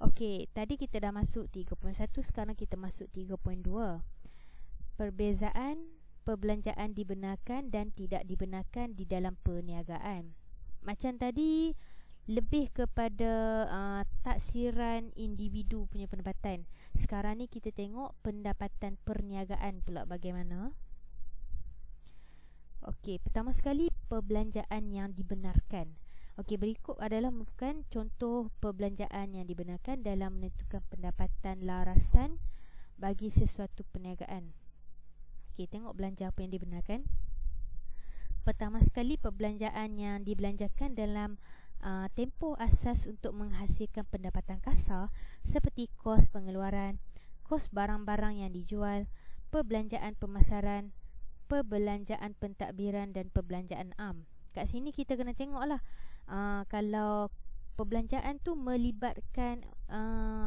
Okey, tadi kita dah masuk 3.1, sekarang kita masuk 3.2. Perbezaan perbelanjaan dibenarkan dan tidak dibenarkan di dalam perniagaan. Macam tadi, lebih kepada taksiran individu punya pendapatan. Sekarang ni kita tengok pendapatan perniagaan pula bagaimana. Okey, pertama sekali perbelanjaan yang dibenarkan. Okey, berikut adalah merupakan contoh perbelanjaan yang dibenarkan dalam menentukan pendapatan larasan bagi sesuatu perniagaan. Okey, tengok belanja apa yang dibenarkan. Pertama sekali, perbelanjaan yang dibelanjakan dalam tempoh asas untuk menghasilkan pendapatan kasar seperti kos pengeluaran, kos barang-barang yang dijual, perbelanjaan pemasaran, perbelanjaan pentadbiran dan perbelanjaan am. Kat sini kita kena tengoklah kalau perbelanjaan tu melibatkan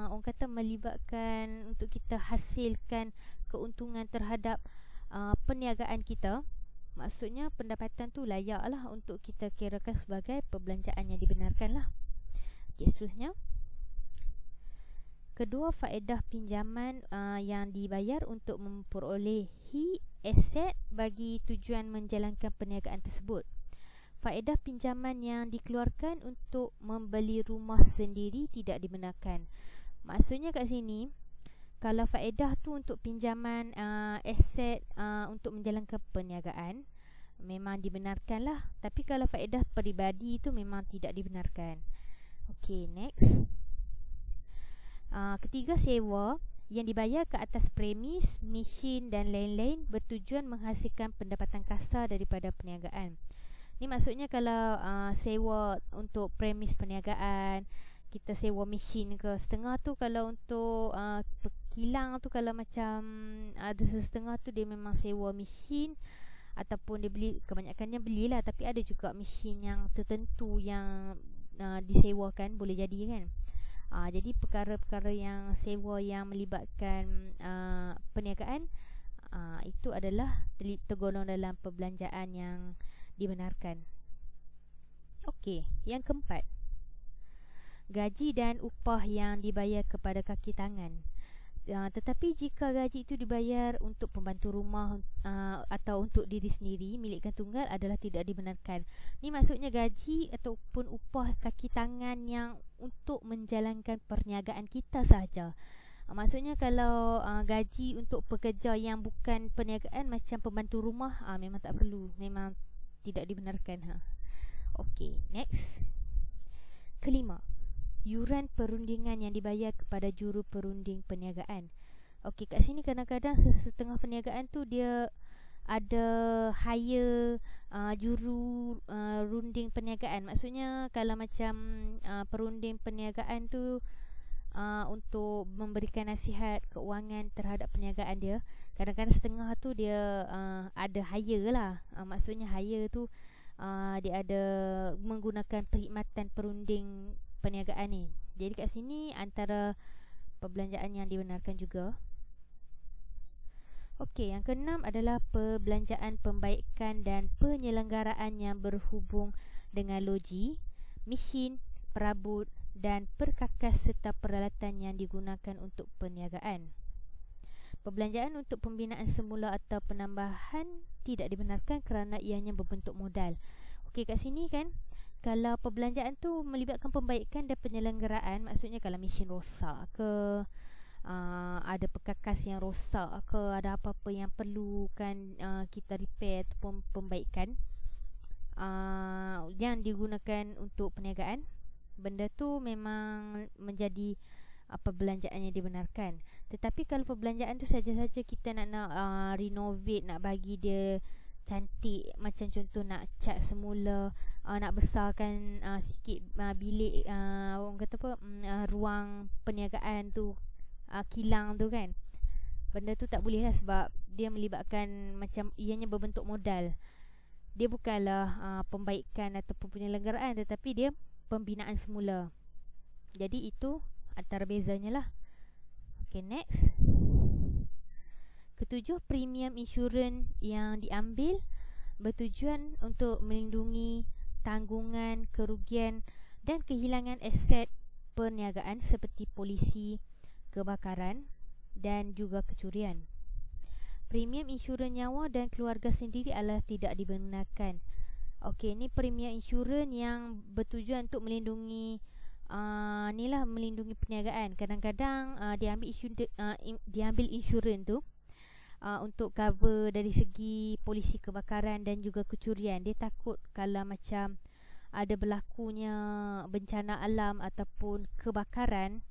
orang kata melibatkan untuk kita hasilkan keuntungan terhadap perniagaan kita, maksudnya pendapatan tu layaklah untuk kita kirakan sebagai perbelanjaan yang dibenarkan lah. Okay, seterusnya, kedua, faedah pinjaman yang dibayar untuk memperolehi aset bagi tujuan menjalankan perniagaan tersebut. Faedah pinjaman yang dikeluarkan untuk membeli rumah sendiri tidak dibenarkan. Maksudnya kat sini, kalau faedah tu untuk pinjaman aset untuk menjalankan perniagaan, memang dibenarkan lah. Tapi kalau faedah peribadi tu memang tidak dibenarkan. Okay, next. Ketiga, sewa yang dibayar ke atas premis, mesin dan lain-lain bertujuan menghasilkan pendapatan kasar daripada perniagaan. Ni maksudnya kalau sewa untuk premis perniagaan, kita sewa mesin ke setengah tu, kalau untuk kilang tu, kalau macam ada setengah tu dia memang sewa mesin ataupun dia beli, kebanyakannya belilah, tapi ada juga mesin yang tertentu yang disewakan, boleh jadi kan. Jadi perkara-perkara yang sewa yang melibatkan perniagaan, itu adalah tergolong dalam perbelanjaan yang dibenarkan. Okey, yang keempat, gaji dan upah yang dibayar kepada kaki tangan. Tetapi jika gaji itu dibayar untuk pembantu rumah atau untuk diri sendiri, milikkan tunggal, adalah tidak dibenarkan. Ni maksudnya gaji ataupun upah kaki tangan yang untuk menjalankan perniagaan kita sahaja. Maksudnya kalau gaji untuk pekerja yang bukan perniagaan macam pembantu rumah, memang tak perlu, memang tidak dibenarkan. Okey, next. Kelima, yuran perundingan yang dibayar kepada juru perunding perniagaan. Okey, kat sini kadang-kadang setengah perniagaan tu dia ada hire juru runding perniagaan. Maksudnya kalau macam perunding perniagaan tu untuk memberikan nasihat keuangan terhadap perniagaan dia, kadang-kadang setengah tu dia ada hire lah. Maksudnya hire tu dia ada menggunakan perkhidmatan perunding perniagaan ni. Jadi kat sini antara perbelanjaan yang dibenarkan juga. Okey, yang keenam adalah perbelanjaan pembaikan dan penyelenggaraan yang berhubung dengan loji, mesin, perabot dan perkakas serta peralatan yang digunakan untuk perniagaan. Perbelanjaan untuk pembinaan semula atau penambahan tidak dibenarkan kerana ianya berbentuk modal. Okey, kat sini kan, kalau perbelanjaan tu melibatkan pembaikan dan penyelenggaraan, maksudnya kalau mesin rosak ke, ada perkakas yang rosak ke, ada apa-apa yang perlukan kita repair ataupun pembaikan yang digunakan untuk perniagaan, benda tu memang menjadi perbelanjaan yang dibenarkan. Tetapi kalau perbelanjaan tu saja-saja kita nak renovate, nak bagi dia cantik, macam contoh nak cat semula, nak besarkan sikit bilik, orang kata apa, ruang perniagaan tu, kilang tu kan, benda tu tak boleh lah, sebab dia melibatkan macam ianya berbentuk modal. Dia bukanlah pembaikan ataupun penyelenggaraan, tetapi dia pembinaan semula. Jadi itu antara bezanya lah. Okay, next. Ketujuh, premium insurans yang diambil bertujuan untuk melindungi tanggungan kerugian dan kehilangan aset perniagaan seperti polisi, kebakaran dan juga kecurian. Premium insurans nyawa dan keluarga sendiri adalah tidak dibenarkan. Okey, ni premium insurans yang bertujuan untuk melindungi melindungi perniagaan. Kadang-kadang diambil insurans tu untuk cover dari segi polisi kebakaran dan juga kecurian. Dia takut kalau macam ada berlakunya bencana alam ataupun kebakaran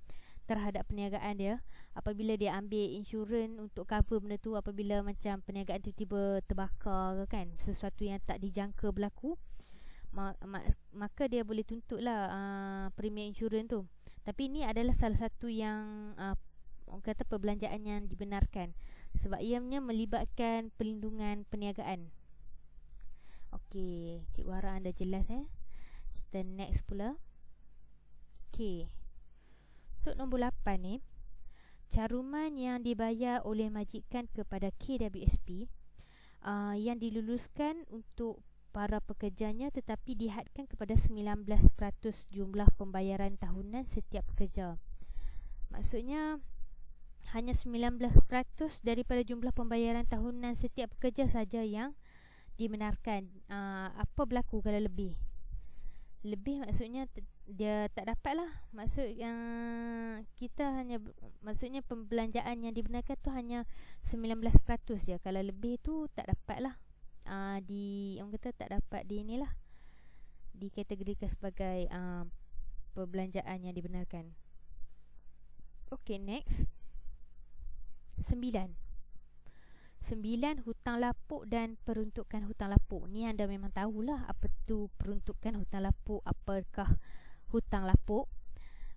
terhadap perniagaan dia, apabila dia ambil insurans untuk cover benda tu, apabila macam perniagaan tiba-tiba terbakar kan, sesuatu yang tak dijangka berlaku, maka dia boleh tuntutlah premium insurans tu. Tapi ini adalah salah satu yang kata perbelanjaan yang dibenarkan sebab ianya melibatkan perlindungan perniagaan. Okey, cikgu harap anda jelas Kita next pula. Okey, untuk nombor 8 ni, caruman yang dibayar oleh majikan kepada KWSP yang diluluskan untuk para pekerjanya tetapi dihadkan kepada 19% jumlah pembayaran tahunan setiap pekerja. Maksudnya hanya 19% daripada jumlah pembayaran tahunan setiap pekerja saja yang dibenarkan. Apa berlaku kalau lebih? Lebih maksudnya dia tak dapat lah. Maksud yang kita hanya, maksudnya pembelanjaan yang dibenarkan tu hanya 19% je. Kalau lebih tu tak dapat lah. Orang kata tak dapat di inilah, dikategorikan sebagai perbelanjaan yang dibenarkan. Okay, next 9, hutang lapuk dan peruntukan hutang lapuk. Ni anda memang tahulah apa tu peruntukan hutang lapuk, apakah hutang lapuk.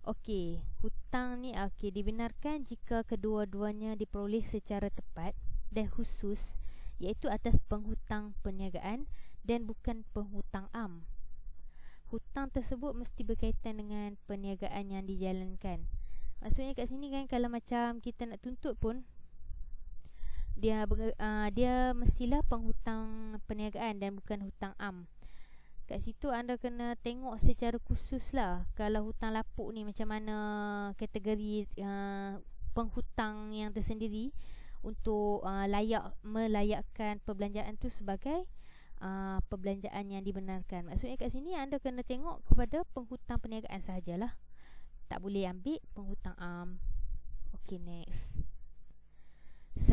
Okey, hutang ni dibenarkan jika kedua-duanya diperoleh secara tepat dan khusus, iaitu atas penghutang perniagaan dan bukan penghutang am. Hutang tersebut mesti berkaitan dengan perniagaan yang dijalankan. Maksudnya kat sini kan, kalau macam kita nak tuntut pun, dia mestilah penghutang perniagaan dan bukan hutang am. Kat situ anda kena tengok secara khusus lah, kalau hutang lapuk ni macam mana kategori penghutang yang tersendiri untuk melayakkan perbelanjaan tu sebagai perbelanjaan yang dibenarkan. Maksudnya kat sini anda kena tengok kepada penghutang perniagaan sahajalah, tak boleh ambil penghutang am. Okay, next 10,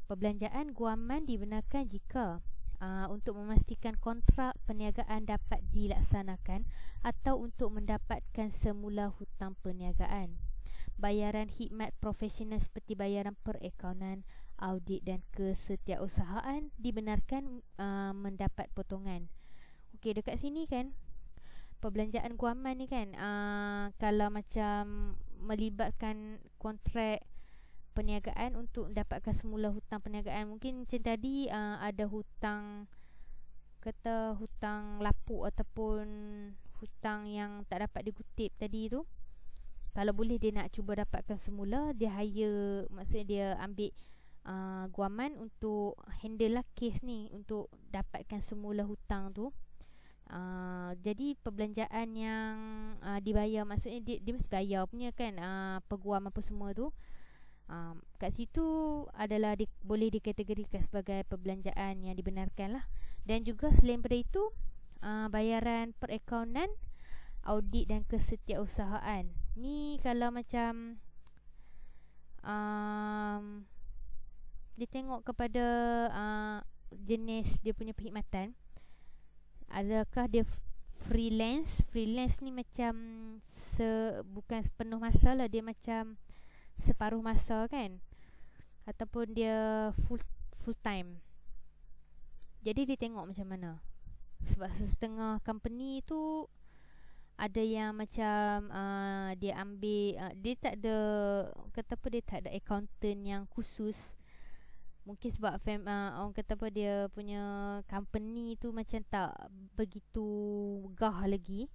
perbelanjaan guaman dibenarkan jika untuk memastikan kontrak perniagaan dapat dilaksanakan atau untuk mendapatkan semula hutang perniagaan. Bayaran khidmat profesional seperti bayaran perakaunan, audit dan kesetiausahaan dibenarkan mendapat potongan. Okey, dekat sini kan perbelanjaan guaman ni kan, kalau macam melibatkan kontrak perniagaan untuk mendapatkan semula hutang perniagaan, mungkin macam tadi ada hutang, kata hutang lapuk ataupun hutang yang tak dapat dikutip tadi tu, kalau boleh dia nak cuba dapatkan semula, dia hire, maksudnya dia ambil guaman untuk handle lah kes ni, untuk dapatkan semula hutang tu. Jadi perbelanjaan yang dibayar, maksudnya dia mesti bayar punya kan, peguam apa semua tu, kat situ adalah boleh dikategorikan sebagai perbelanjaan yang dibenarkan lah. Dan juga selain daripada itu, bayaran perakaunan, audit dan kesetiausahaan ni kalau macam dia tengok kepada jenis dia punya perkhidmatan, adakah dia freelance. Freelance ni macam bukan sepenuh masa lah, dia macam separuh masa kan, ataupun dia full time. Jadi dia tengok macam mana, sebab setengah company tu ada yang macam dia ambil dia tak ada, kata apa, dia tak ada accountant yang khusus. Mungkin sebab orang kata apa, dia punya company tu macam tak begitu gah lagi,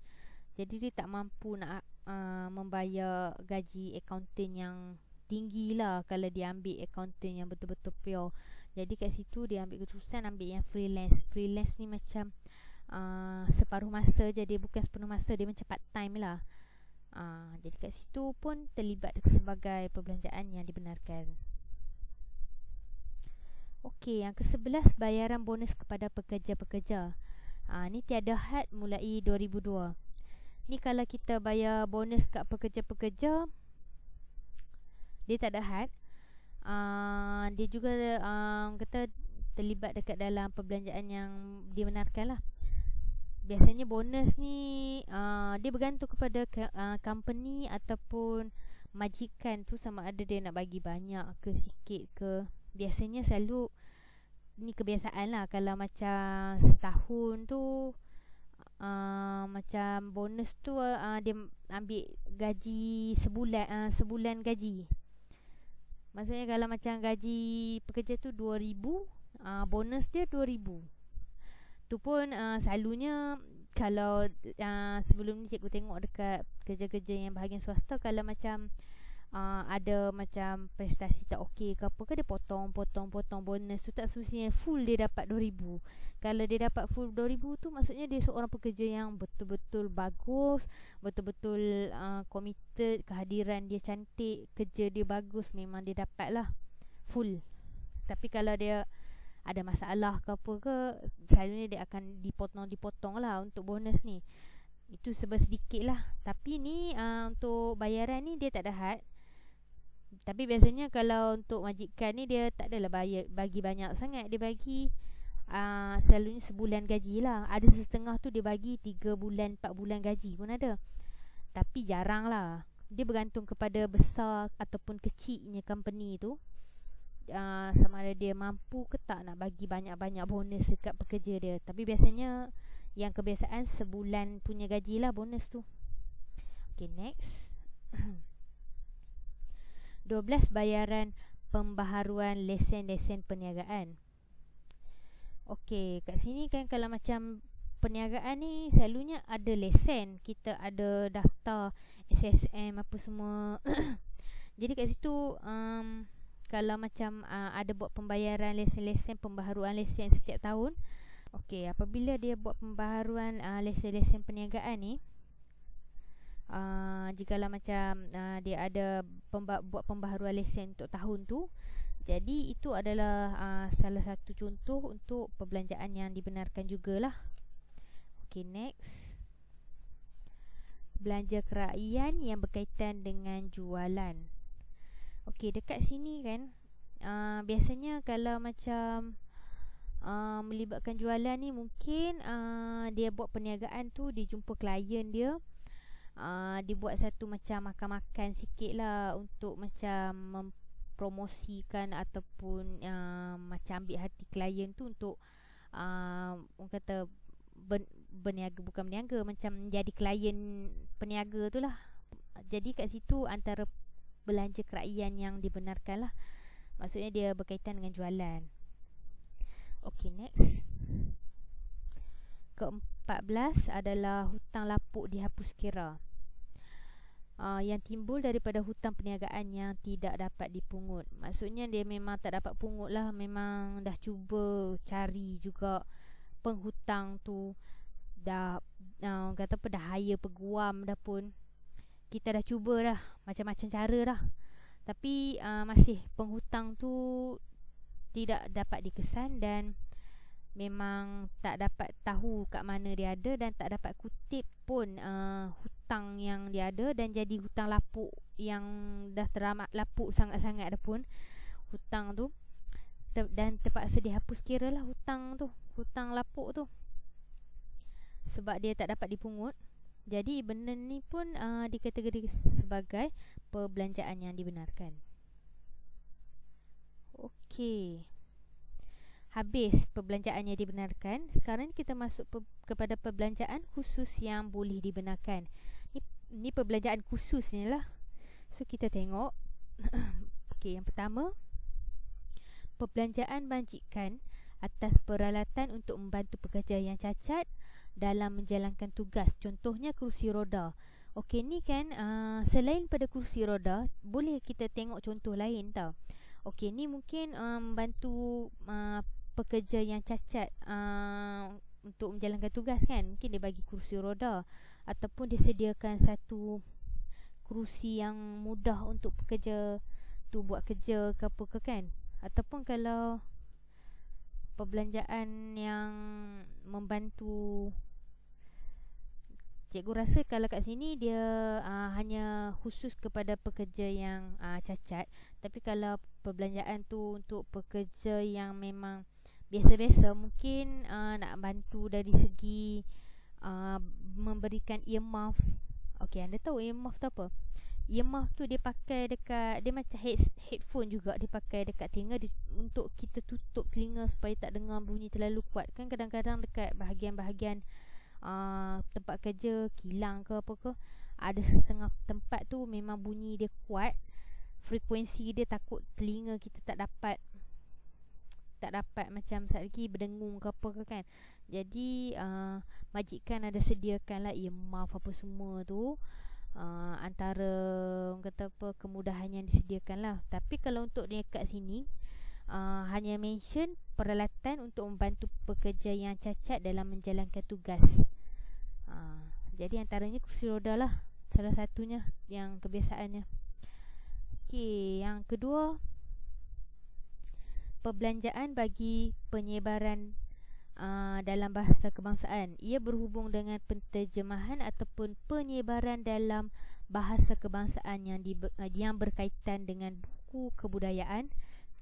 jadi dia tak mampu nak membayar gaji accountant yang tinggi lah kalau dia ambil accountant yang betul-betul pure. Jadi kat situ dia ambil keputusan ambil yang freelance. Freelance ni macam separuh masa je, dia bukan sepenuh masa, dia macam part time lah. Jadi kat situ pun terlibat sebagai perbelanjaan yang dibenarkan. Okey, yang ke-11, bayaran bonus kepada pekerja-pekerja. Ni tiada had mulai 2002. Ni kalau kita bayar bonus kat pekerja-pekerja, dia tak ada had. Dia juga kata terlibat dekat dalam perbelanjaan yang dibenarkan lah. Biasanya bonus ni dia bergantung kepada company ataupun majikan tu, sama ada dia nak bagi banyak ke sikit ke. Biasanya selalu ni kebiasaan lah, kalau macam setahun tu macam bonus tu dia ambil gaji sebulan gaji. Maksudnya kalau macam gaji pekerja tu 2,000, bonus dia 2,000. Tu pun selalunya kalau sebelum ni cikgu tengok dekat kerja-kerja yang bahagian swasta, kalau macam ada macam prestasi tak okey ke apa ke, dia potong bonus tu, tak semestinya full dia dapat 2,000. Kalau dia dapat full 2,000 tu, maksudnya dia seorang pekerja yang betul-betul bagus, betul-betul committed, kehadiran dia cantik, kerja dia bagus, memang dia dapat lah full. Tapi kalau dia ada masalah ke apa ke, selalunya dia akan dipotong lah untuk bonus ni. Itu sedikit lah. Tapi ni untuk bayaran ni dia tak ada had. Tapi biasanya kalau untuk majikan ni, dia tak adalah bagi banyak sangat. Dia bagi selalunya sebulan gaji lah. Ada setengah tu dia bagi 3 bulan 4 bulan gaji pun ada. Tapi jarang lah. Dia bergantung kepada besar ataupun kecilnya company tu, sama ada dia mampu ke tak nak bagi banyak-banyak bonus dekat pekerja dia. Tapi biasanya yang kebiasaan sebulan punya gaji lah bonus tu. Okay, next. 12, bayaran pembaharuan lesen-lesen perniagaan. Okey, kat sini kan kalau macam perniagaan ni selalunya ada lesen, kita ada daftar SSM apa semua. Jadi kat situ kalau macam ada buat pembayaran lesen-lesen, pembaharuan lesen setiap tahun. Okey, apabila dia buat pembaharuan lesen-lesen perniagaan ni, jikalau macam dia ada buat pembaharuan lesen untuk tahun tu, jadi itu adalah salah satu contoh untuk perbelanjaan yang dibenarkan jugalah. Okay, next. Belanja keraian yang berkaitan dengan jualan. Okay, dekat sini kan biasanya kalau macam melibatkan jualan ni, mungkin dia buat perniagaan tu, dia jumpa klien dia, dia buat satu macam makan-makan sikit lah untuk macam mempromosikan ataupun macam ambil hati klien tu untuk orang kata berniaga, bukan berniaga, macam jadi klien peniaga tu lah. Jadi kat situ antara belanja keraian yang dibenarkan lah. Maksudnya dia berkaitan dengan jualan. Okay, next. Ke-14 adalah hutang lapuk dihapus kira. Yang timbul daripada hutang perniagaan yang tidak dapat dipungut. Maksudnya dia memang tak dapat pungut lah. Memang dah cuba cari juga penghutang tu, dah kata apa, dah hire peguam dah pun. Kita dah cuba dah macam-macam cara dah, tapi masih penghutang tu tidak dapat dikesan dan memang tak dapat tahu kat mana dia ada, dan tak dapat kutip pun hutang yang dia ada, dan jadi hutang lapuk yang dah teramat lapuk sangat-sangat dah pun hutang tu, dan terpaksa dihapus kira lah hutang tu, hutang lapuk tu, sebab dia tak dapat dipungut. Jadi benda ni pun dikategori sebagai perbelanjaan yang dibenarkan. Okey, habis perbelanjaan yang dibenarkan. Sekarang kita masuk kepada perbelanjaan khusus yang boleh dibenarkan. Ni perbelanjaan khusus ni lah. So kita tengok. Okey, yang pertama, perbelanjaan majikan atas peralatan untuk membantu pekerja yang cacat dalam menjalankan tugas. Contohnya kerusi roda. Okey, ni kan selain pada kerusi roda, boleh kita tengok contoh lain tau. Okey, ni mungkin membantu pekerja yang cacat untuk menjalankan tugas kan. Mungkin dia bagi kerusi roda, ataupun dia sediakan satu kerusi yang mudah untuk pekerja tu buat kerja ke apa ke kan. Ataupun kalau perbelanjaan yang membantu, cikgu rasa kalau kat sini dia hanya khusus kepada pekerja yang cacat. Tapi kalau perbelanjaan tu untuk pekerja yang memang biasa-biasa, mungkin nak bantu dari segi memberikan earmuff. Okey, anda tahu earmuff tu apa? Earmuff tu dia pakai dekat, dia macam headphone juga, dia pakai dekat telinga untuk kita tutup telinga supaya tak dengar bunyi terlalu kuat. Kan kadang-kadang dekat bahagian-bahagian tempat kerja, kilang ke apa ke, ada setengah tempat tu memang bunyi dia kuat, frekuensi dia takut telinga kita tak dapat macam saat lagi berdengung ke apa ke kan. Jadi majikan ada sediakan lah earmuff apa semua tu, antara orang kata apa, kemudahan yang disediakan lah. Tapi kalau untuk dia kat sini hanya mention peralatan untuk membantu pekerja yang cacat dalam menjalankan tugas. Jadi antaranya kursi roda lah, salah satunya yang kebiasaannya. Okey, yang kedua, perbelanjaan bagi penyebaran dalam bahasa kebangsaan. Ia berhubung dengan penterjemahan ataupun penyebaran dalam bahasa kebangsaan yang berkaitan dengan buku kebudayaan,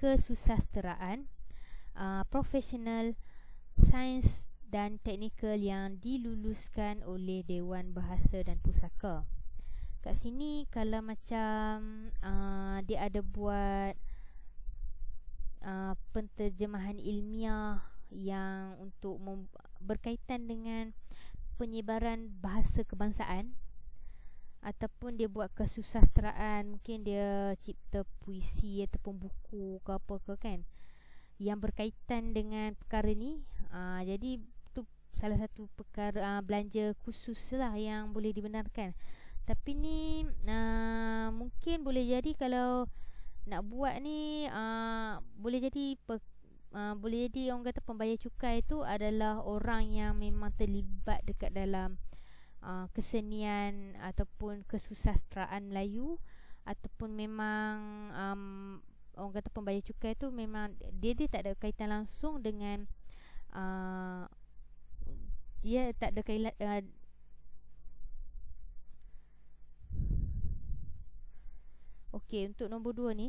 kesusasteraan, profesional, sains dan teknikal yang diluluskan oleh Dewan Bahasa dan Pusaka. Kat sini kalau macam dia ada buat penterjemahan ilmiah yang untuk berkaitan dengan penyebaran bahasa kebangsaan, ataupun dia buat kesusasteraan, mungkin dia cipta puisi ataupun buku ke apa ke kan, yang berkaitan dengan perkara ni. Jadi tu salah satu perkara belanja khusus lah yang boleh dibenarkan. Tapi ni mungkin boleh jadi kalau nak buat ni boleh jadi boleh jadi orang kata pembayar cukai tu adalah orang yang memang terlibat dekat dalam kesenian ataupun kesusasteraan Melayu, ataupun memang orang kata pembayar cukai tu memang dia tak ada kaitan langsung dengan dia tak ada kaitan Okey, untuk nombor 2 ni.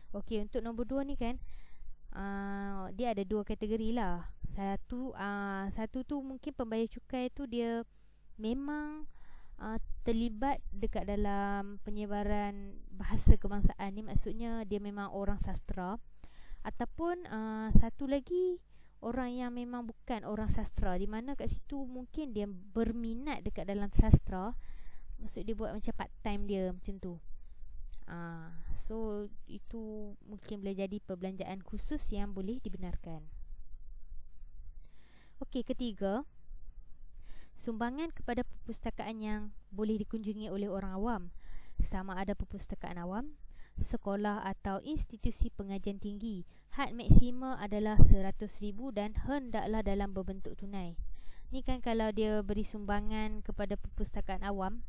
Okey, untuk nombor 2 ni kan, dia ada 2 kategori lah. Satu tu mungkin pembayar cukai tu dia memang terlibat dekat dalam penyebaran bahasa kebangsaan ni, maksudnya dia memang orang sastra. Ataupun satu lagi, orang yang memang bukan orang sastra, di mana kat situ mungkin dia berminat dekat dalam sastra, maksud dia buat macam part time dia macam tu. So itu mungkin boleh jadi perbelanjaan khusus yang boleh dibenarkan. Okey, ketiga, sumbangan kepada perpustakaan yang boleh dikunjungi oleh orang awam, sama ada perpustakaan awam, sekolah atau institusi pengajian tinggi. Had maksima adalah RM100,000 dan hendaklah dalam berbentuk tunai. Ni kan kalau dia beri sumbangan kepada perpustakaan awam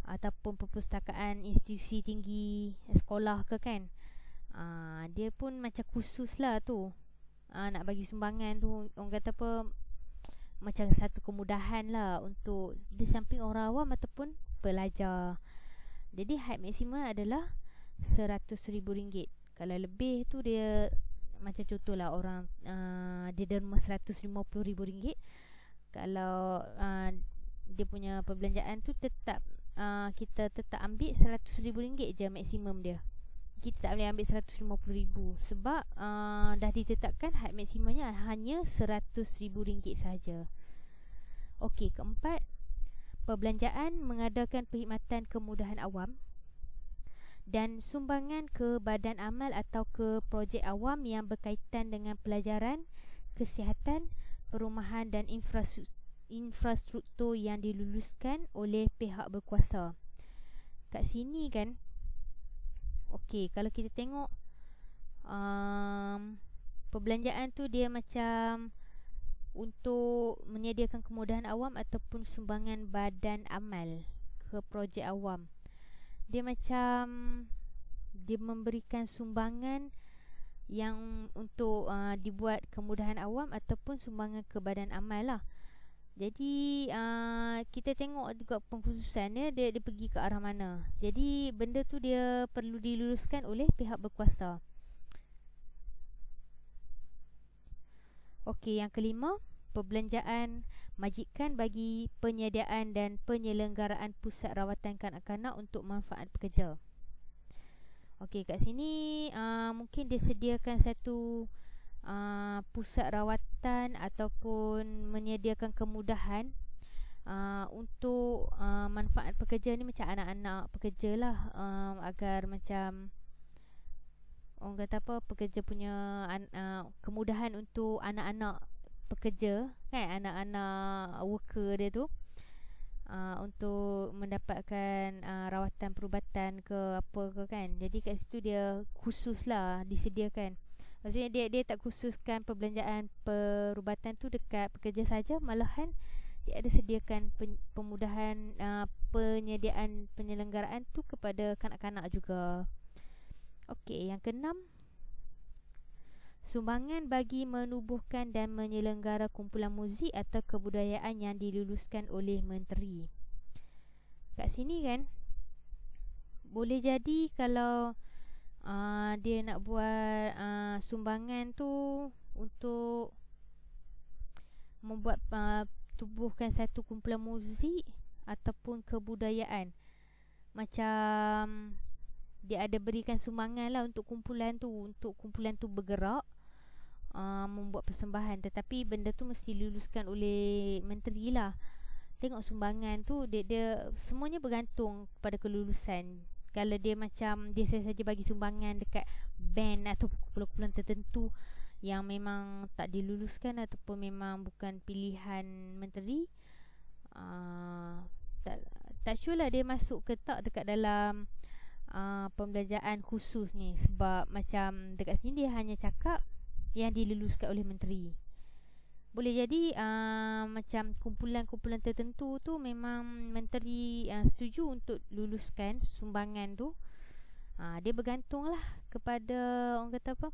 ataupun perpustakaan institusi tinggi, sekolah ke kan, dia pun macam khusus lah tu. Nak bagi sumbangan tu, orang kata apa, macam satu kemudahan lah untuk di samping orang awam ataupun pelajar. Jadi had maksimum adalah RM100,000. Kalau lebih tu dia macam contohlah orang dia derma RM150,000. Kalau dia punya perbelanjaan tu tetap kita tetap ambil RM100,000 je maksimum dia. Kita tak boleh ambil RM150,000 sebab dah ditetapkan had maksimumnya hanya RM100,000 sahaja. Okey, keempat, perbelanjaan mengadakan perkhidmatan kemudahan awam dan sumbangan ke badan amal atau ke projek awam yang berkaitan dengan pelajaran, kesihatan, perumahan dan infrastruktur yang diluluskan oleh pihak berkuasa. Kat sini kan, okey, kalau kita tengok perbelanjaan tu dia macam untuk menyediakan kemudahan awam ataupun sumbangan badan amal ke projek awam. Dia macam dia memberikan sumbangan yang untuk dibuat kemudahan awam ataupun sumbangan ke badan amal lah. Jadi kita tengok juga pengkhususan dia pergi ke arah mana. Jadi benda tu dia perlu diluluskan oleh pihak berkuasa. Okey, yang kelima, perbelanjaan majikan bagi penyediaan dan penyelenggaraan pusat rawatan kanak-kanak untuk manfaat pekerja. Okey, kat sini mungkin dia sediakan satu pusat rawatan ataupun menyediakan kemudahan untuk manfaat pekerja ni, macam anak-anak pekerja lah, agar macam orang kata apa, pekerja punya kemudahan untuk anak-anak pekerja kan, anak-anak worker dia tu untuk mendapatkan rawatan perubatan ke apa ke kan. Jadi kat situ dia khusus lah disediakan. Maksudnya dia tak khususkan perbelanjaan perubatan tu dekat pekerja saja, malahan dia ada sediakan pemudahan penyediaan penyelenggaraan tu kepada kanak-kanak juga. Okey, yang keenam, sumbangan bagi menubuhkan dan menyelenggara kumpulan muzik atau kebudayaan yang diluluskan oleh menteri. Kat sini kan boleh jadi kalau dia nak buat sumbangan tu untuk membuat tubuhkan satu kumpulan muzik ataupun kebudayaan. Macam dia ada berikan sumbangan lah untuk kumpulan tu bergerak membuat persembahan, tetapi benda tu mesti diluluskan oleh menteri lah. Tengok sumbangan tu dia semuanya bergantung pada kelulusan. Kalau dia macam dia saja bagi sumbangan dekat band atau kumpulan tertentu yang memang tak diluluskan ataupun memang bukan pilihan menteri, tak sure lah dia masuk ke tak dekat dalam pembelajaran khusus ni. Sebab macam dekat sini dia hanya cakap yang diluluskan oleh menteri. Boleh jadi macam kumpulan-kumpulan tertentu tu memang menteri setuju untuk luluskan sumbangan tu. Dia bergantung lah kepada orang kata apa,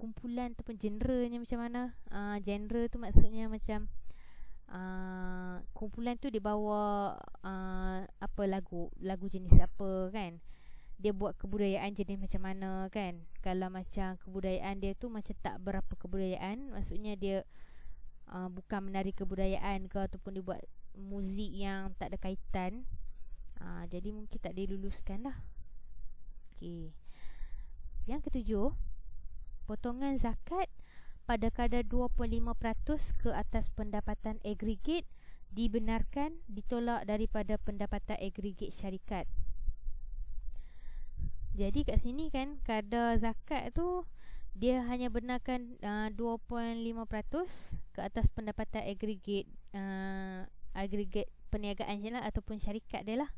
kumpulan ataupun genrenya macam mana. Genre tu maksudnya macam kumpulan tu dia bawa apa lagu jenis apa kan. Dia buat kebudayaan jenis macam mana kan. Kalau macam kebudayaan dia tu macam tak berapa kebudayaan, maksudnya dia bukan menari kebudayaan ke, ataupun dia buat muzik yang tak ada kaitan, jadi mungkin tak diluluskan lah. Okay. Yang ketujuh, potongan zakat pada kadar 25% ke atas pendapatan agregat dibenarkan ditolak daripada pendapatan agregat syarikat. Jadi kat sini kan kadar zakat tu dia hanya benarkan 2.5% ke atas pendapatan agregat perniagaan je lah, ataupun syarikat dia lah.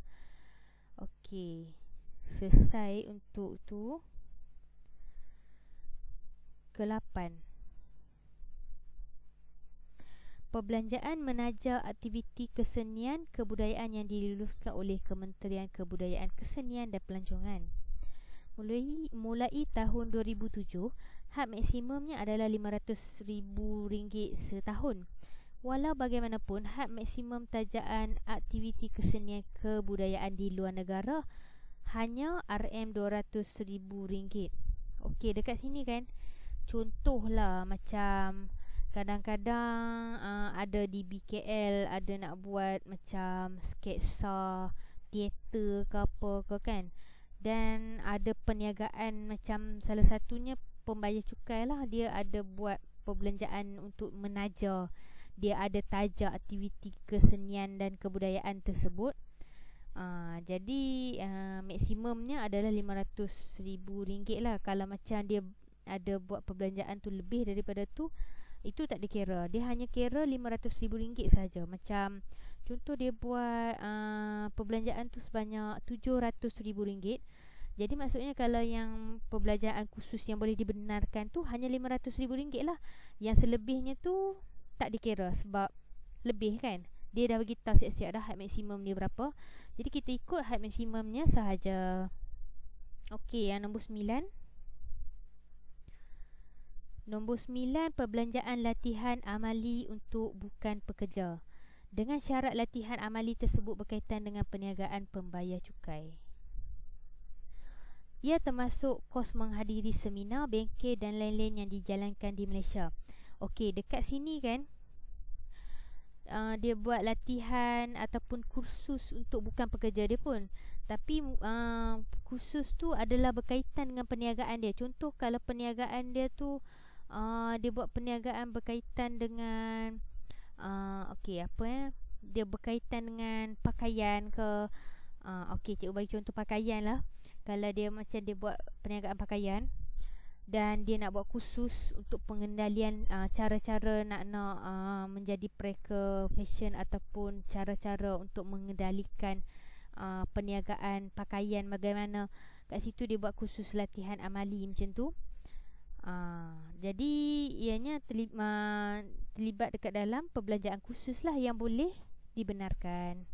Okey, selesai untuk tu. Ke-8, perbelanjaan menaja aktiviti kesenian kebudayaan yang diluluskan oleh Kementerian Kebudayaan, Kesenian dan Pelancongan. Mulai tahun 2007, had maksimumnya adalah RM500,000 setahun. Walau bagaimanapun, had maksimum tajaan aktiviti kesenian kebudayaan di luar negara hanya RM200,000. Okey, dekat sini kan contohlah macam kadang-kadang ada di BKL ada nak buat macam sketsa teater ke apa ke kan, dan ada perniagaan macam salah satunya pembayar cukai lah, dia ada buat perbelanjaan untuk menaja, dia ada taja aktiviti kesenian dan kebudayaan tersebut. Jadi maksimumnya adalah RM500,000 lah. Kalau macam dia ada buat perbelanjaan tu lebih daripada tu, itu tak dikira, dia hanya kira RM500,000 saja. Macam contoh dia buat perbelanjaan tu sebanyak RM700,000. Jadi maksudnya kalau yang perbelanjaan khusus yang boleh dibenarkan tu hanya RM500,000 lah. Yang selebihnya tu tak dikira sebab lebih kan. Dia dah beritahu siap-siap dah had maksimum dia berapa. Jadi kita ikut had maksimumnya sahaja. Okey, yang nombor 9. Nombor 9, perbelanjaan latihan amali untuk bukan pekerja. Dengan syarat latihan amali tersebut berkaitan dengan perniagaan pembayar cukai. Ia termasuk kos menghadiri seminar, bengkel dan lain-lain yang dijalankan di Malaysia. Okey, dekat sini kan dia buat latihan ataupun kursus untuk bukan pekerja dia pun. Tapi kursus tu adalah berkaitan dengan perniagaan dia. Contoh kalau perniagaan dia tu dia buat perniagaan berkaitan dengan dia berkaitan dengan pakaian ke. Cikgu bagi contoh pakaian lah. Kalau dia macam dia buat perniagaan pakaian dan dia nak buat kursus untuk pengendalian cara-cara nak menjadi pereker fashion ataupun cara-cara untuk mengendalikan perniagaan pakaian, bagaimana kat situ dia buat kursus latihan amali macam tu. Jadi ianya terlibat dekat dalam perbelanjaan khusus lah yang boleh dibenarkan.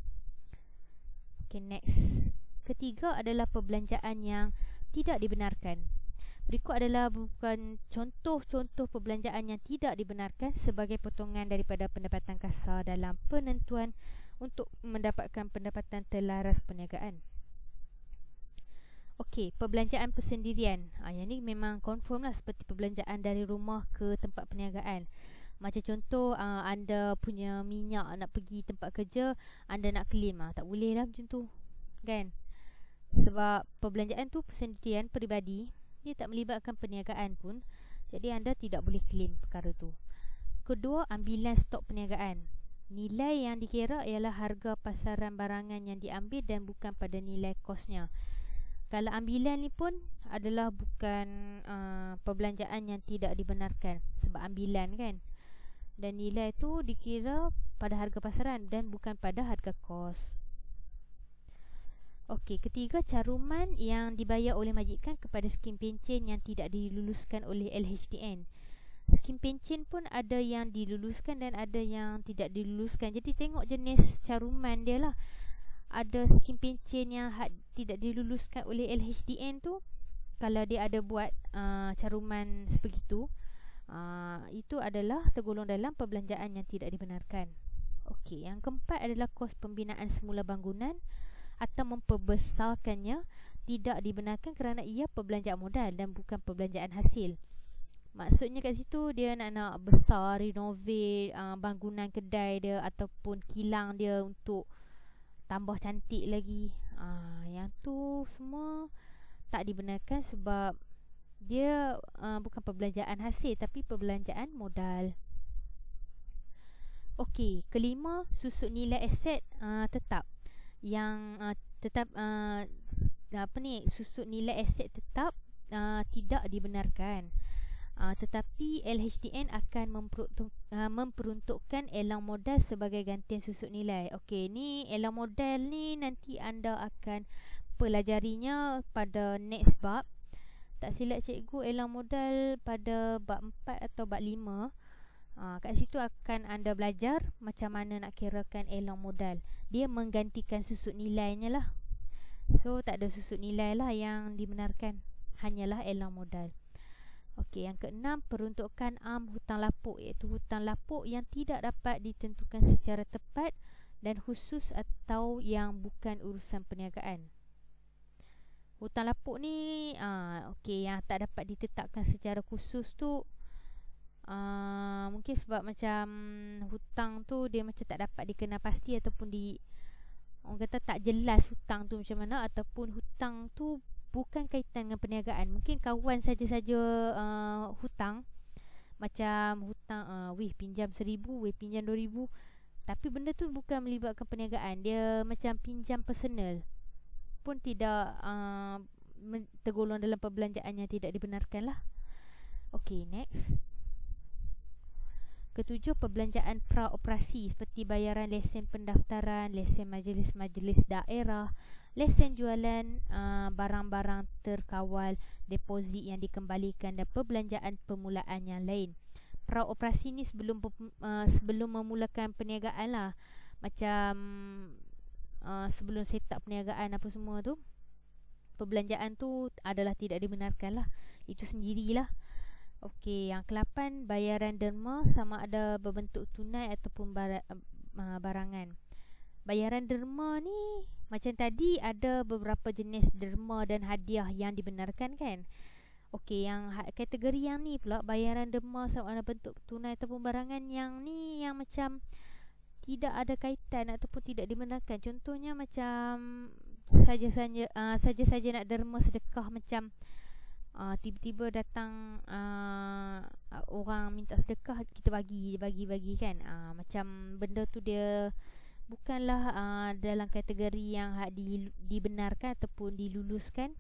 Okay, next. Ketiga adalah perbelanjaan yang tidak dibenarkan. Berikut adalah bukan contoh-contoh perbelanjaan yang tidak dibenarkan sebagai potongan daripada pendapatan kasar dalam penentuan untuk mendapatkan pendapatan terlaras perniagaan. Okey, perbelanjaan persendirian. Yang ni memang confirm lah, seperti perbelanjaan dari rumah ke tempat perniagaan. Macam contoh anda punya minyak nak pergi tempat kerja, anda nak claim, tak boleh lah macam tu kan. Sebab perbelanjaan tu persendirian peribadi, dia tak melibatkan perniagaan pun. Jadi anda tidak boleh claim perkara tu. Kedua, ambilan stok perniagaan. Nilai yang dikira ialah harga pasaran barangan yang diambil dan bukan pada nilai kosnya. Kalau ambilan ni pun adalah bukan perbelanjaan yang tidak dibenarkan. Sebab ambilan kan. Dan nilai tu dikira pada harga pasaran dan bukan pada harga kos. Okey, ketiga, caruman yang dibayar oleh majikan kepada skim pencen yang tidak diluluskan oleh LHDN. Skim pencen pun ada yang diluluskan dan ada yang tidak diluluskan. Jadi tengok jenis caruman dia lah. Ada skim pencen yang tidak diluluskan oleh LHDN tu, kalau dia ada buat caruman sebegitu, itu adalah tergolong dalam perbelanjaan yang tidak dibenarkan. Okey, yang keempat adalah kos pembinaan semula bangunan atau memperbesarkannya tidak dibenarkan kerana ia perbelanjaan modal dan bukan perbelanjaan hasil. Maksudnya kat situ dia nak besar, renovate bangunan kedai dia ataupun kilang dia untuk tambah cantik lagi. Yang tu semua tak dibenarkan sebab dia bukan perbelanjaan hasil tapi perbelanjaan modal. Okey, kelima, susut nilai aset tetap. Yang susut nilai aset tetap tidak dibenarkan. Tetapi LHDN akan memperuntukkan elang modal sebagai gantian susut nilai. Okey, ni elang modal ni nanti anda akan pelajarinya pada next bab. Tak silap cikgu, elang modal pada bab 4 atau bab 5. Kat situ akan anda belajar macam mana nak kirakan elang modal. Dia menggantikan susut nilainya lah. So tak ada susut nilai lah yang dibenarkan, hanyalah elang modal. Okey, yang keenam, peruntukan hutang lapuk, iaitu hutang lapuk yang tidak dapat ditentukan secara tepat dan khusus atau yang bukan urusan perniagaan. Hutang lapuk ni yang tak dapat ditetapkan secara khusus tu mungkin sebab macam hutang tu dia macam tak dapat dikenal pasti ataupun orang kata tak jelas hutang tu macam mana, ataupun hutang tu bukan kaitan dengan perniagaan. Mungkin kawan saja-saja hutang, macam hutang pinjam 1,000, pinjam 2,000, tapi benda tu bukan melibatkan perniagaan. Dia macam pinjam personal, pun tidak tergolong dalam perbelanjaan yang tidak dibenarkan lah. Okey, next. Ketujuh, perbelanjaan praoperasi seperti bayaran lesen pendaftaran, lesen majlis-majlis daerah, lesen jualan barang-barang terkawal, deposit yang dikembalikan dan perbelanjaan permulaan yang lain. praoperasi ni sebelum memulakan perniagaan lah. Macam sebelum set up perniagaan apa semua tu, perbelanjaan tu adalah tidak dibenarkan lah. Itu sendirilah. Okey, yang ke-8, bayaran derma sama ada berbentuk tunai ataupun barangan. Bayaran derma ni macam tadi ada beberapa jenis derma dan hadiah yang dibenarkan kan. Okey, yang kategori yang ni pula, bayaran derma sama ada bentuk tunai ataupun barangan, yang ni yang macam tidak ada kaitan ataupun tidak dibenarkan. Contohnya macam saja-saja nak derma sedekah, macam tiba-tiba datang orang minta sedekah, kita bagi kan. Macam benda tu dia bukanlah dalam kategori yang dibenarkan ataupun diluluskan.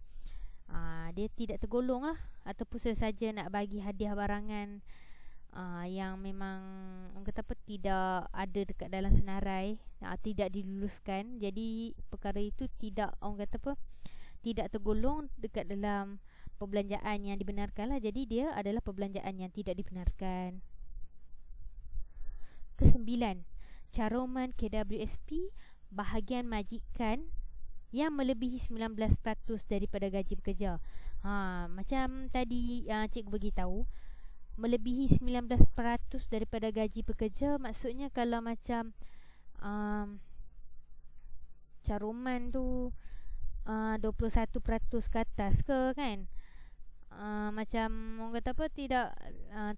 Dia tidak tergolong lah. Ataupun sesaja nak bagi hadiah barangan yang memang orang kata apa, tidak ada dekat dalam senarai, tidak diluluskan. Jadi perkara itu tidak, orang kata apa, tidak tergolong dekat dalam perbelanjaan yang dibenarkan lah. Jadi dia adalah perbelanjaan yang tidak dibenarkan. Kesembilan, caruman KWSP bahagian majikan yang melebihi 19% daripada gaji pekerja. Macam tadi cikgu beritahu, melebihi 19% daripada gaji pekerja, maksudnya kalau macam caruman tu 21% ke atas ke kan, macam orang kata apa,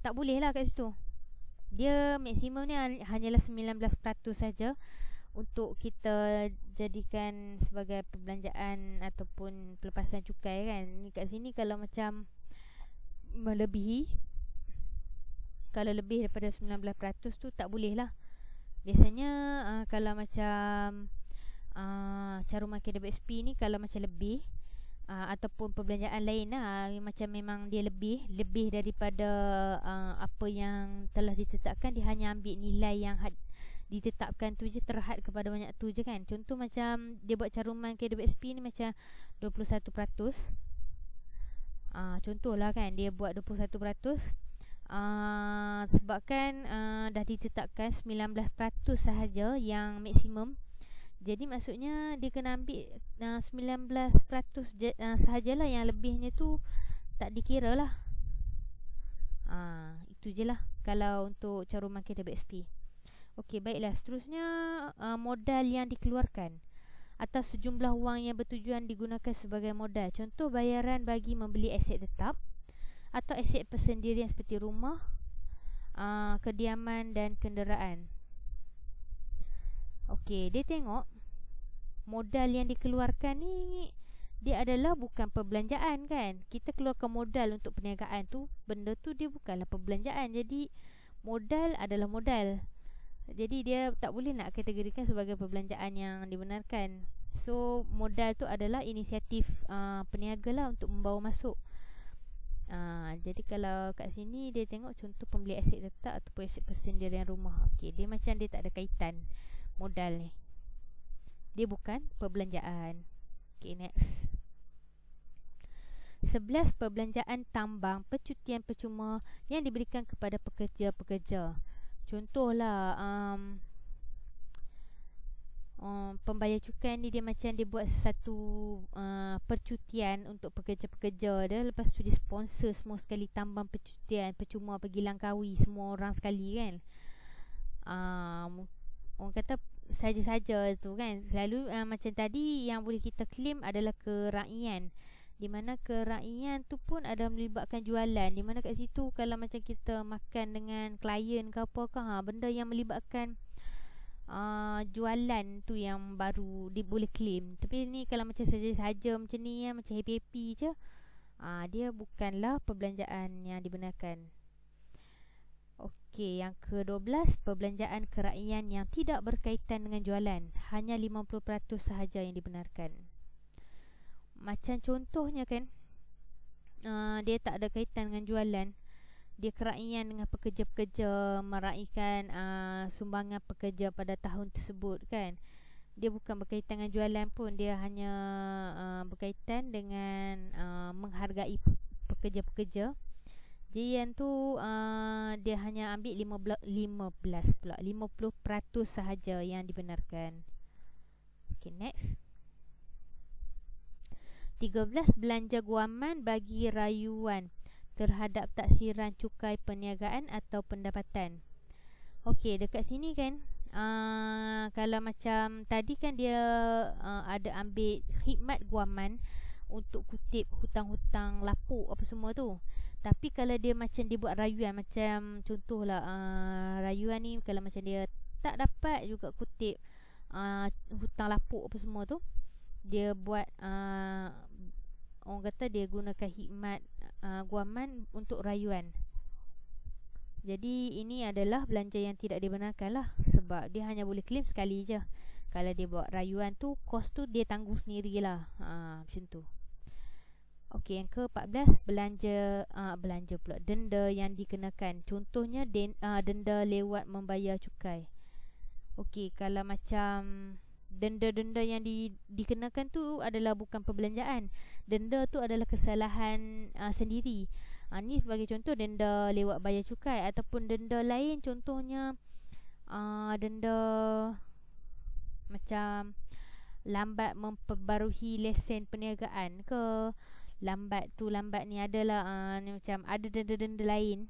tak boleh lah kat situ. Dia maksimum ni hanyalah 19% saja untuk kita jadikan sebagai perbelanjaan ataupun pelepasan cukai kan. Ni kat sini kalau macam melebihi, kalau lebih daripada 19% tu tak boleh lah. Biasanya kalau macam caruman KWSP ni, kalau macam lebih ataupun perbelanjaan lain lah, macam memang dia lebih daripada apa yang telah ditetapkan, dia hanya ambil nilai yang ditetapkan tu je, terhad kepada banyak tu je kan. Contoh macam dia buat caruman KWSP ni macam 21%, contohlah kan, dia buat 21%, sebabkan dah ditetapkan 19% sahaja yang maksimum. Jadi maksudnya dia kena ambil 19% sahajalah, yang lebihnya tu tak dikira lah. Itu je lah kalau untuk caruman KWSP. Okey, baiklah. Seterusnya, modal yang dikeluarkan atau sejumlah wang yang bertujuan digunakan sebagai modal. Contoh bayaran bagi membeli aset tetap atau aset persendirian seperti rumah, kediaman dan kenderaan. Okey, dia tengok modal yang dikeluarkan ni, dia adalah bukan perbelanjaan kan. Kita keluarkan modal untuk perniagaan tu, benda tu dia bukanlah perbelanjaan. Jadi modal adalah modal. Jadi dia tak boleh nak kategorikan sebagai perbelanjaan yang dibenarkan. So modal tu adalah inisiatif peniaga lah untuk membawa masuk. Jadi kalau kat sini dia tengok contoh pembeli aset tetap ataupun aset persendirian rumah. Okey, dia macam dia tak ada kaitan modal ni. Dia bukan perbelanjaan. Okey, next. 11, perbelanjaan tambang percutian percuma yang diberikan kepada pekerja-pekerja. Contohlah pembayar cukai ni, dia macam dia buat satu percutian untuk pekerja-pekerja dia. Lepas tu dia sponsor semua sekali tambang percutian percuma pergi Langkawi semua orang sekali kan. Orang kata saja-saja tu kan. Selalu macam tadi yang boleh kita claim adalah kerakyatan, di mana kerakyatan tu pun ada melibatkan jualan. Di mana kat situ kalau macam kita makan dengan klien ke apa ke, benda yang melibatkan jualan tu yang baru dia boleh claim. Tapi ni kalau macam saja-saja macam ni ya, macam happy-happy je, dia bukanlah perbelanjaan yang dibenarkan. Okey, yang ke-12, perbelanjaan kerakyatan yang tidak berkaitan dengan jualan, hanya 50% sahaja yang dibenarkan. Macam contohnya kan, dia tak ada kaitan dengan jualan, dia kerakyatan dengan pekerja-pekerja, meraihkan sumbangan pekerja pada tahun tersebut kan. Dia bukan berkaitan dengan jualan pun, dia hanya berkaitan dengan menghargai pekerja-pekerja Jadi yang tu dia hanya ambil 50% sahaja yang dibenarkan. Okay, next. 13. Belanja guaman bagi rayuan terhadap taksiran cukai perniagaan atau pendapatan. Okey, dekat sini kan kalau macam tadi kan dia ada ambil khidmat guaman untuk kutip hutang-hutang lapuk apa semua tu. Tapi kalau dia macam dia buat rayuan, macam contohlah rayuan ni kalau macam dia tak dapat juga kutip hutang lapuk apa semua tu, dia buat orang kata dia gunakan khidmat guaman untuk rayuan. Jadi ini adalah belanja yang tidak dibenarkan lah, sebab dia hanya boleh claim sekali je. Kalau dia buat rayuan tu, kos tu dia tanggung sendirilah. Macam tu. Okey, yang ke-14, belanja pula denda yang dikenakan. Contohnya denda lewat membayar cukai. Okey, kalau macam denda-denda yang dikenakan tu adalah bukan perbelanjaan. Denda tu adalah kesalahan sendiri. Ni sebagai contoh denda lewat bayar cukai, ataupun denda lain contohnya denda macam lambat memperbarui lesen perniagaan ke. Lambat ni adalah ni macam ada denda-denda lain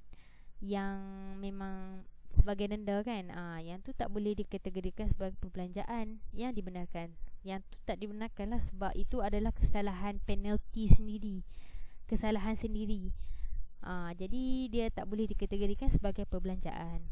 yang memang sebagai denda kan. Yang tu tak boleh dikategorikan sebagai perbelanjaan yang dibenarkan. Yang tu tak dibenarkan lah, sebab itu adalah kesalahan penalti sendiri, kesalahan sendiri. Jadi dia tak boleh dikategorikan sebagai perbelanjaan.